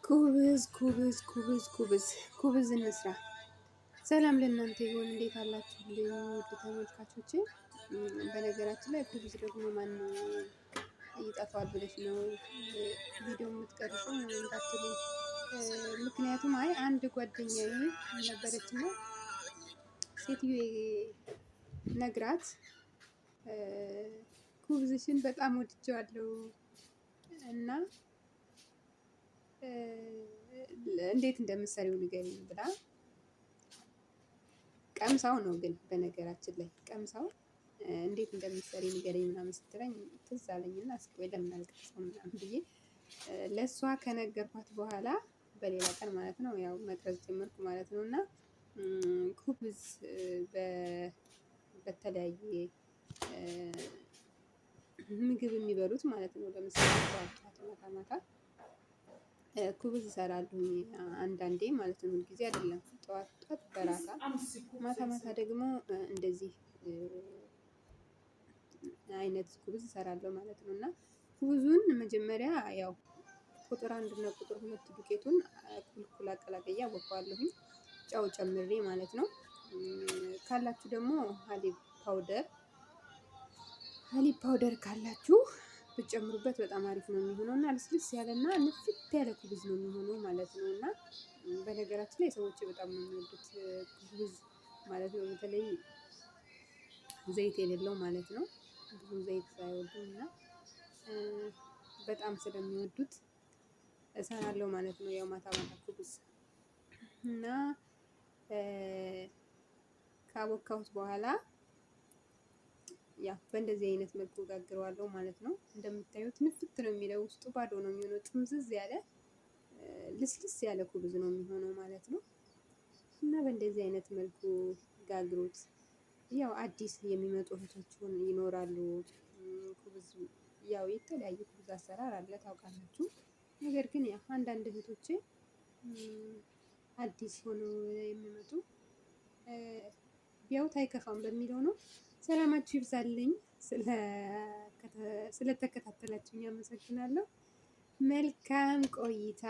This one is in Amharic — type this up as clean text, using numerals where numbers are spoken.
ኩብዝ እንስራ። ሰላም ለእናንተ ይሁን። እንዴት አላችሁ ውድ ተመልካቾቼ? በነገራችን ላይ ኩብዝ ደግሞ ማን ይጠፋል ብለሽ ነው ቪዲዮ የምትቀርጹ እንዳትሉ። ምክንያቱም አንድ ጓደኛዬ ነበረችና ሴትዮ ነግራት ኩብዝሽን በጣም ወድጀዋለሁ እና እንዴት እንደምትሰሪው ንገሪኝ ብላ ቀምሳው ነው። ግን በነገራችን ላይ ቀምሳው እንዴት እንደምትሰሪ ንገሪኝ ምናምን ስትለኝ ትዝ አለኝና እስኪ ወይ ለምን አልቀምሰው ምናምን ብዬ ለእሷ ከነገርኳት በኋላ በሌላ ቀን ማለት ነው ያው መቅረጽ ጀመርኩ ማለት ነው። እና ኩብዝ በተለያየ ምግብ የሚበሉት ማለት ነው። ለምሳሌ ጠዋት ማታ ማታ ኩብዝ እሰራለሁኝ አንዳንዴ ማለት ነው። ሁልጊዜ አይደለም። ጠዋት ጠዋት በራሳ ማታ ማታ ደግሞ እንደዚህ አይነት ኩብዝ እሰራለሁ ማለት ነው። እና ኩብዙን መጀመሪያ ያው ቁጥር 1 እና ቁጥር 2 ዱቄቱን እኩል አቀላቅዬ አቦካዋለሁኝ ጨው ጨምሬ ማለት ነው። ካላችሁ ደግሞ ሀሊብ ፓውደር ካላችሁ ብትጨምሩበት በጣም አሪፍ ነው የሚሆነው እና ልስልስ ያለና ንፍት ያለ ኩብዝ ነው የሚሆነው ማለት ነው። እና በነገራችን ላይ ሰዎች በጣም ነው የሚወዱት ኩብዝ ማለት ነው። በተለይ ዘይት የሌለው ማለት ነው። ብዙ ዘይት ሳይወዱ እና በጣም ስለሚወዱት እሰራለሁ ማለት ነው። ያው ማታ ማታ ኩብዝ እና ካቦካሁት በኋላ ያው በእንደዚህ አይነት መልኩ ጋግረዋለሁ ማለት ነው። እንደምታዩት ንፍት ነው የሚለው ውስጡ ባዶ ነው የሚሆነው ጥምዝዝ ያለ ልስልስ ያለ ኩብዝ ነው የሚሆነው ማለት ነው። እና በእንደዚህ አይነት መልኩ ጋግሩት። ያው አዲስ የሚመጡ እህቶች ይኖራሉ። ኩብዝ ያው የተለያየ ኩብዝ አሰራር አለ ታውቃላችሁ። ነገር ግን ያው አንዳንድ እህቶቼ አዲስ ሆነው የሚመጡ ቢያዩት አይከፋም በሚለው ነው። ሰላማችሁ ይብዛልኝ። ስለተከታተላችሁኝ አመሰግናለሁ። መልካም ቆይታ